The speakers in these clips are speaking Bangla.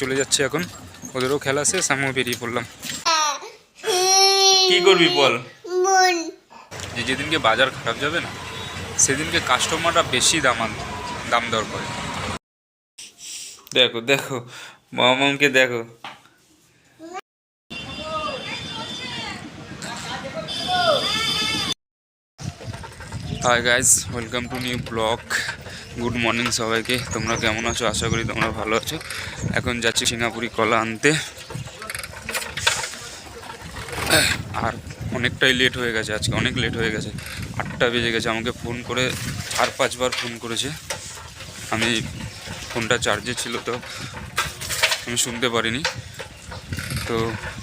চলে যাচ্ছে এখন, ওদেরও খেলা শেষ, আমিও বেরিয়ে পড়লাম। কি করবি বল? যেদিনকে বাজার খারাপ যাবে না সেদিনকে কাস্টমাররা বেশি দাম দর করে। দেখো দেখো মামাকে দেখো। Hi guys, welcome to new blog. Good morning সবাইকে। তোমরা কেমন আছো? আশা করি তোমরা ভালো আছো। এখন যাচ্ছি সিঙ্গাপুরি কলা আনতে, আর অনেকটাই লেট হয়ে গেছে। আজকে অনেক লেট হয়ে গেছে, 8টা বেজে গেছে। আমাকে ফোন করে 4-5বার ফোন করেছে। আমি ফোনটা চার্জে ছিল তো আমি শুনতে পারিনি। তো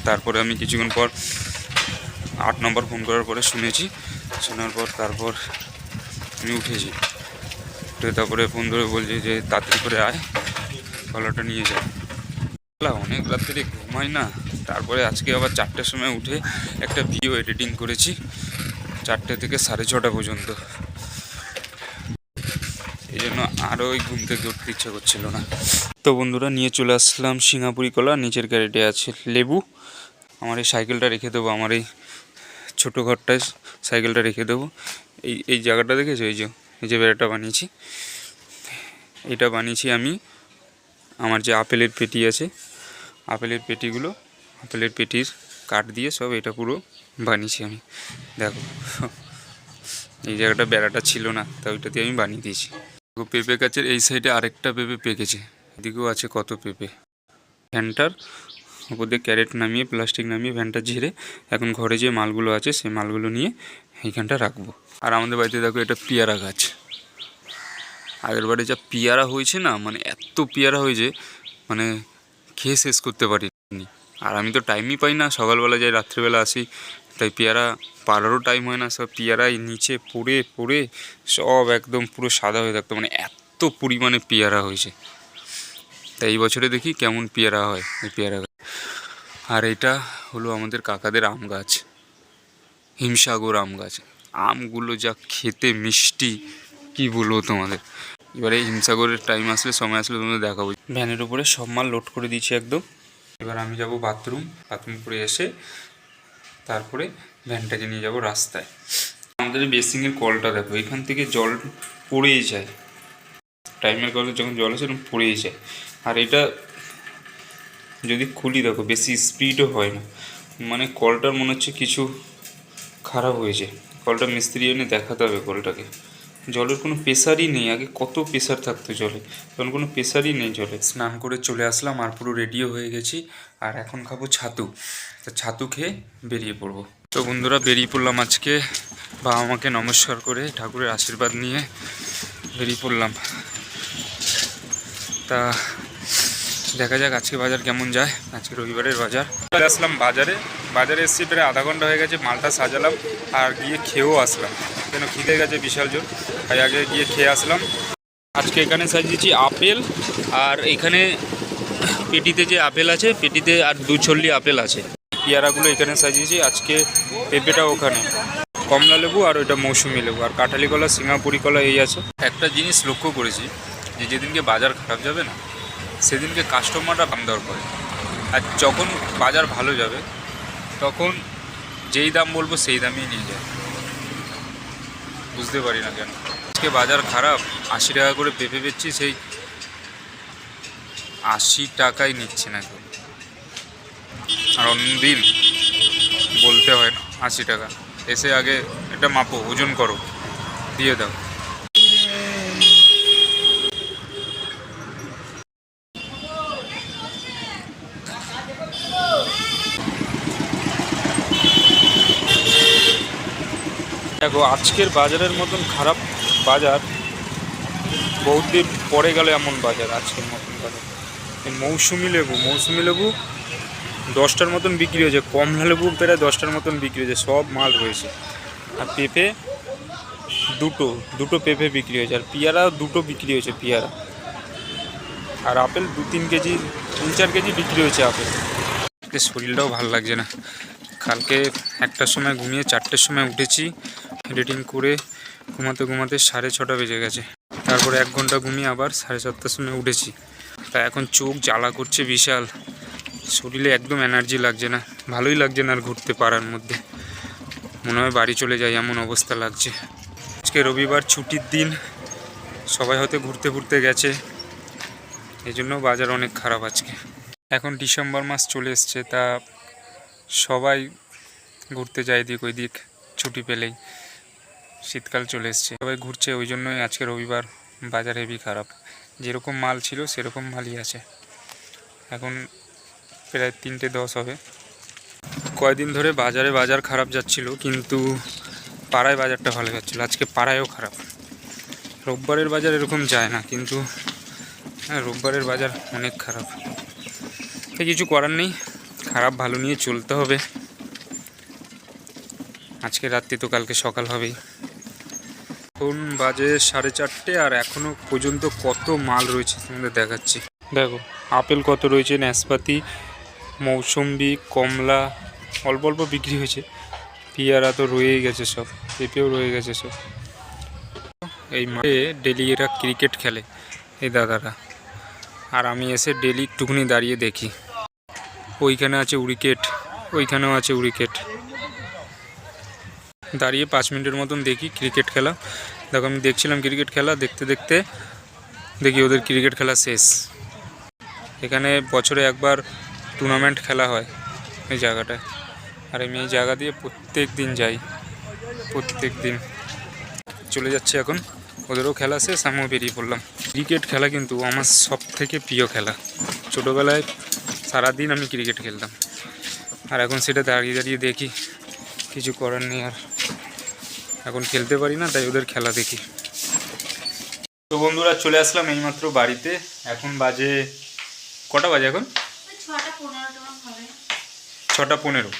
তারপরে আমি কিছুক্ষণ পর 8 নম্বর ফোন করার পরে শুনেছি। শোনার পর তারপর আমি উঠেছি। তো তারপরে ফোন ধরে বলছি যে তাড়াতাড়ি করে আয়, কলাটা নিয়ে যায়। অনেক রাত্রে ঘুমাই না। তারপরে আজকে আবার 4টের সময় উঠে একটা ভিডিও এডিটিং করেছি, 4টে থেকে 6:30 পর্যন্ত। এই জন্য আরও ওই ঘুম থেকে উঠতে ইচ্ছা করছিল না। তো বন্ধুরা, নিয়ে চলে আসলাম সিঙ্গাপুরি কলা। নিচের ক্যারেটে আছে লেবু। আমার এই সাইকেলটা রেখে দেবো, আমার এই ছোটো ঘরটায় সাইকেলটা রেখে দেবো। এই জায়গাটা দেখেছো? এই যে বেড়াটা বানিয়েছি, এটা বানিয়েছি আমি। আমার যে আপেলের পেটি আছে, আপেলের পেটির কাঠ দিয়ে সব এটা পুরো বানিয়েছি আমি। দেখো, এই জায়গাটা বেড়াটা ছিল না, তা ওইটা দিয়ে আমি বানিয়ে দিয়েছি। পেঁপে গাছের এই সাইডে আরেকটা পেঁপে পেকেছে, এদিকেও আছে কত পেঁপে। ভ্যানটার উপর দিয়ে ক্যারেট নামিয়ে, প্লাস্টিক নামিয়ে, ভ্যানটা ঝেড়ে এখন ঘরে যে মালগুলো আছে সেই মালগুলো নিয়ে এইখানটা রাখবো। আর আমাদের বাড়িতে দেখো, এটা পেয়ারা গাছ। আগের বারে যা পেয়ারা হয়েছে না, মানে এত পেয়ারা হয়েছে, মানে খেয়ে শেষ করতে পারিনি। আর আমি তো টাইমই পাই না, সকালবেলা যাই, রাত্রিবেলা আসি, তাই পেয়ারা পাড়ারও টাইম হয় না। সব পেয়ারাই নিচে পড়ে পড়ে সব একদম পুরো সাদা হয়ে থাকতো, মানে এত পরিমাণে পেয়ারা হয়েছে। তাই এই বছরে দেখি কেমন পেয়ারা হয় এই পেয়ারা গাছ। আর এটা হলো আমাদের কাকাদের আম গাছ, হিমসাগর আম গাছ। আমগুলো যা খেতে মিষ্টি, কি বলবো তোমাদের। এবারে হিমসাগরের টাইম আসলে, সময় আসলে তোমাদের দেখাবো। ভ্যানের উপরে সব মাল লোড করে দিয়েছি একদম। এবার আমি যাব বাথরুম করে এসে তারপরে ভ্যানটাকে নিয়ে যাব রাস্তায়। আমাদের বেসিংয়ের কলটা দেখো, এখান থেকে জল পড়েই যায়। টাইমের কলে যখন জল আসে তখন পড়েই যায়। আর এটা যদি খুলি দেখো, বেশি স্পিডও হয় না, মানে কলটার মনে হচ্ছে কিছু খারাপ হয়েছে। কলটা মিস্ত্রি এনে দেখাতে হবে কলটাকে। জলের কোনো প্রেশারই নেই, আগে কত প্রেশার থাকতো জলে, তখন কোনো প্রেশারই নেই জলে। স্নান করে চলে আসলাম আর পুরো রেডিও হয়ে গেছি। আর এখন খাবো ছাতু। তো ছাতু খেয়ে বেরিয়ে পড়বো। তো বন্ধুরা, বেরিয়ে পড়লাম আজকে বাবা মাকে নমস্কার করে, ঠাকুরের আশীর্বাদ নিয়ে বেরিয়ে পড়লাম। তা দেখা যাক আজকে বাজার কেমন যায়। আজকে রবিবারের বাজার। চলে আসলাম বাজারে এসেছি, প্রায় আধা ঘন্টা হয়ে গেছে। মালটা সাজালাম আর গিয়ে খেয়েও আসলাম, কেন খিদে গেছে বিশাল জোর। তাই আগে গিয়ে খেয়ে আসলাম। আজকে এখানে সাজিয়েছি আপেল, আর এখানে পেটিতে যে আপেল আছে, পেটিতে আর 2 ছল্লি আপেল আছে। পেয়ারাগুলো এখানে সাজিয়েছি। আজকে পেঁপেটা ওখানে, কমলা লেবু আর ওইটা মৌসুমি লেবু, আর কাঁঠালি কলা, সিঙ্গাপুরি কলা এই আছে। একটা জিনিস লক্ষ্য করেছি, যে যেদিনকে বাজার খারাপ যাবে না সেদিনকে কাস্টমাররা দাম দর করে। আর যখন বাজার ভালো যাবে তখন যেই দাম বলবো সেই দামেই নিয়ে যায়। বুঝতে পারি না কেন। আজকে বাজার খারাপ, 80 টাকা করে পেঁপে বেচছি, সেই 80 টাকাই নিচ্ছে না কেউ। আর অন্যদিন বলতে হয় না 80 টাকা, এসে আগে এটা মাপো, ওজন করো, দিয়ে দাও। দেখো, আজকের বাজারের মতন খারাপ বাজার বহুত দিন পরে গেলে এমন বাজার আজকের মতন বাজার। মৌসুমি লেবু 10টার মতন বিক্রি হয়েছে, কমলা লেবু প্রায় 10টার মতন বিক্রি হয়েছে, সব মাল রয়েছে। আর পেঁপে দুটো পেঁপে বিক্রি হয়েছে, আর পেয়ারা 2টো বিক্রি হয়েছে পেয়ারা। আর আপেল 2-3 কেজি, 3-4 কেজি বিক্রি হয়েছে আপেল। শরীরটাও ভালো লাগছে না। কালকে 1টার সময় ঘুমিয়ে 4টের সময় উঠেছি, এডিটিং করে ঘুমাতে 6:30 বেজে গেছে। তারপরে 1 ঘন্টা ঘুমিয়ে আবার 7:30টার সময় উঠেছি। তা এখন চোখ জ্বালা করছে বিশাল, শরীরে একদম এনার্জি লাগছে না, ভালোই লাগছে না আর ঘুরতে পারার মধ্যে। মনে হয় বাড়ি চলে যাই এমন অবস্থা লাগছে। আজকে রবিবার, ছুটির দিন, সবাই হয়তো ঘুরতে ঘুরতে গেছে, এই জন্য বাজার অনেক খারাপ আজকে। এখন ডিসেম্বর মাস চলে এসছে, তা সবাই ঘুরতে যায় এদিক ওই দিক ছুটি পেলেই। শীতকাল চলে এসছে, সবাই ঘুরছে, ওই জন্যই আজকে রবিবার বাজার হেভি খারাপ। যেরকম মাল ছিল সেরকম মালই আছে। এখন প্রায় 3:10 হবে। কয়েকদিন ধরে বাজার খারাপ যাচ্ছিল, কিন্তু পাড়ায় বাজারটা ভালো যাচ্ছিলো। আজকে পাড়ায়ও খারাপ। রোববারের বাজার এরকম যায় না, কিন্তু হ্যাঁ, রোববারের বাজার অনেক খারাপ। কিছু করার নেই, খারাপ ভালো নিয়ে চলতে হবে। আজকে রাত্রি তো কালকে সকাল হবেই। এখন বাজে 4:30, আর এখনও পর্যন্ত কত মাল রয়েছে তোমাদের দেখাচ্ছি। দেখো আপেল কত রয়েছে, নাশপাতি, মৌসুম্বি, কমলা অল্প অল্প বিক্রি হয়েছে। পেয়ারা তো রয়েই গেছে সব, পেঁপেও রয়ে গেছে সব। এই মাঠে ডেলি এরা ক্রিকেট খেলে এই দাদারা, আর আমি এসে ডেলি একটুখানি দাঁড়িয়ে দেখি। ওইখানে আছে উইকেট, ওইখানেও আছে উইকেট। দাঁড়িয়ে 5 মিনিটের মতন দেখি ক্রিকেট খেলা। দেখো আমি দেখছিলাম ক্রিকেট খেলা, দেখতে দেখতে দেখি ওদের ক্রিকেট খেলা শেষ। এখানে বছরে একবার টুর্নামেন্ট খেলা হয় এই জায়গাটায়, আর আমি এই জায়গা দিয়ে প্রত্যেক দিন যাই, প্রত্যেক দিন। চলে যাচ্ছে এখন, ওদেরও খেলা শেষ, আমিও বেরিয়ে পড়লাম। ক্রিকেট খেলা কিন্তু আমার সব থেকে প্রিয় খেলা। ছোটোবেলায় সারাদিন আমি ক্রিকেট খেলতাম, আর এখন সেটা দাঁড়িয়ে দাঁড়িয়ে দেখি, কিছু করার নেই। আর এখন খেলতে পারি না, তাই ওদের খেলা দেখি। তো বন্ধুরা চলে আসলাম এইমাত্র বাড়িতে। এখন বাজে কটা বাজে? এখন 6:15।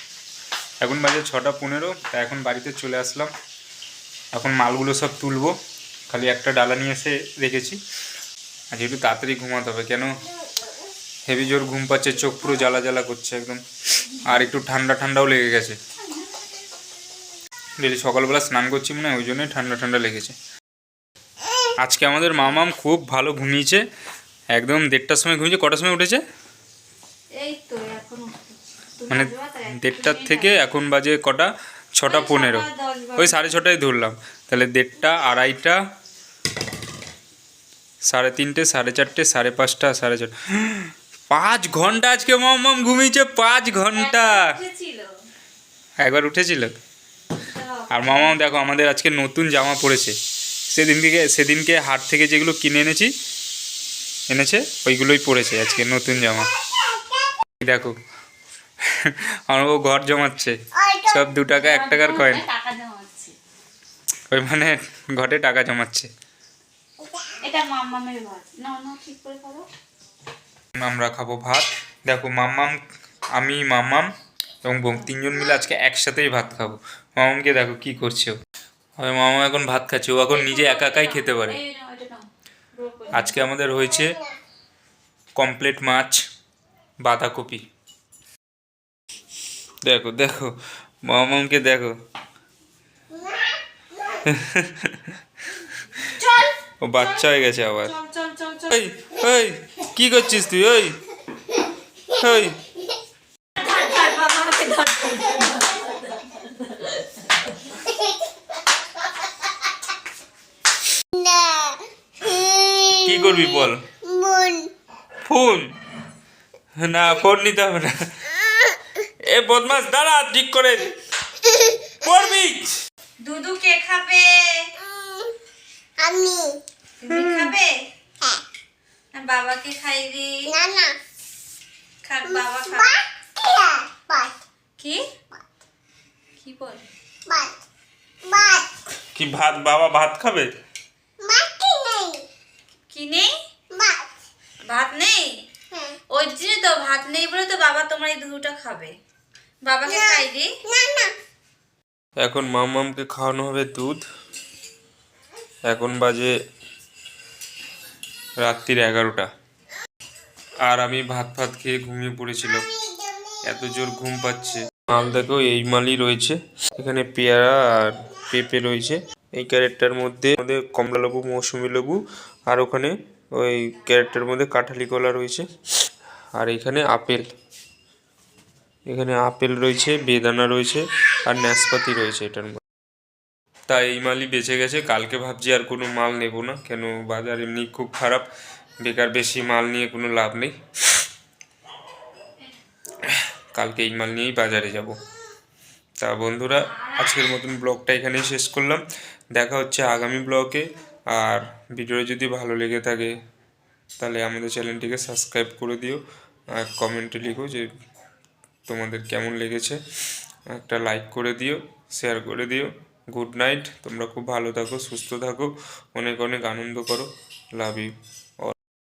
এখন বাজে 6:15। তা এখন বাড়িতে চলে আসলাম। এখন মালগুলো সব তুলবো, খালি একটা ডালা নিয়ে এসে রেখেছি। আর যেহেতু তাড়াতাড়ি ঘুমাতে হবে, কেন হেভি জোর ঘুম পাচ্ছে, চোখ পুরো জ্বালা জ্বালা করছে একদম, আর একটু ঠান্ডা ঠান্ডাও লেগে গেছে। ডেলি সকালবেলা স্নান করছি মনে হয়, ওই জন্যই ঠান্ডা ঠান্ডা লেগেছে। আজকে আমাদের মামাম খুব ভালো ঘুমিয়েছে, একদম 1:30টার সময় ঘুমিয়েছে। কটার সময় উঠেছে? মানে 1:30টার থেকে এখন বাজে কটা? 6:15। ওই 6:30টায় ধরলাম, তাহলে 1:30, 2:30, 3:30, 4:30, 5:30, 4:30, 5 ঘন্টা আজকে মামাম ঘুমিয়েছে। 5 ঘন্টা একবার উঠেছিল। আর মামাম দেখো আমাদের আজকে নতুন জামা পরেছে। সেদিনকে হাট থেকে যেগুলো কিনে এনেছে ওইগুলোই পরেছে আজকে নতুন জামা। দেখো আমার ও ঘর জমাচ্ছে, সব 2 টাকা 1 টাকার কয়েন, ওই মানে ঘরে টাকা জমাচ্ছে। আমরা খাবো ভাত। দেখো মাম্মাম, আমি, মাম্মাম এবং বোম 3জন মিলে আজকে একসাথেই ভাত খাবো। মামামকে দেখো কি করছে ও। মামা এখন ভাত খাচ্ছে, ও এখন নিজে একা একাই খেতে পারে। আজকে আমাদের হয়েছে কমপ্লেট মাছ, বাঁধাকপি। দেখো দেখো মামামকে দেখো, ও বাচ্চা হয়ে গেছে আবার। ওই ওই কি করছিস তুই? ওই ওই কি করবি বল? ফোন না, ফোন নিতে হবে না। এ বদমাস দাঁড়া, ঠিক করে পড়বি। দুধু কে খাবে? আমি। তুমি খাবে? হ্যাঁ। বাবাকে খাইবি? না না। খাক বাবা খাক। ভাত। কি? কি বল? ভাত। ভাত। কি ভাত? বাবা ভাত খাবে? ভাত কি নেই? কি নেই? ভাত। ভাত নেই? হ্যাঁ। ওই জন্য তো ভাত নেই বলে তো বাবা তোমার এই দুধটা খাবে। বাবাকে খাইবি? না না। এখন মামামকে খাওয়ানো হবে দুধ। এখন বাজে রাত্রির 11টা, আর আমি ভাত খেয়ে ঘুমিয়ে পড়েছিলাম, এত জোর ঘুম পাচ্ছে। মাল দেখো এই মালই রয়েছে, এখানে পেয়ারা আর পেঁপে রয়েছে। এই ক্যারেটটার মধ্যে কমলা লেবু, মৌসুমি লেবু, আর ওখানে ওই ক্যারেটের মধ্যে কাঁঠালি কলা রয়েছে, আর এখানে আপেল, এখানে আপেল রয়েছে, বেদানা রয়েছে, আর নাশপাতি রয়েছে এটার মধ্যে। তাই এই মালই বেঁচে গেছে। কালকে ভাবছি আর কোনো মাল নেব না, কেন বাজার এমনি খুব খারাপ, বেকার বেশি মাল নিয়ে কোনো লাভ নেই। কালকে এই মাল নিয়েই বাজারে যাব। তা বন্ধুরা, আজকের মতন ব্লগটা এখানেই শেষ করলাম। দেখা হচ্ছে আগামী ব্লগে। আর ভিডিও যদি ভালো লেগে থাকে তাহলে আমাদের চ্যানেলটিকে সাবস্ক্রাইব করে দিও, আর কমেন্টে লিখো যে তোমাদের কেমন লেগেছে, একটা লাইক করে দিও, শেয়ার করে দিও। গুড নাইট, তোমরা খুব ভালো থাকো, সুস্থ থাকো, অনেক অনেক আনন্দ করো। Love you.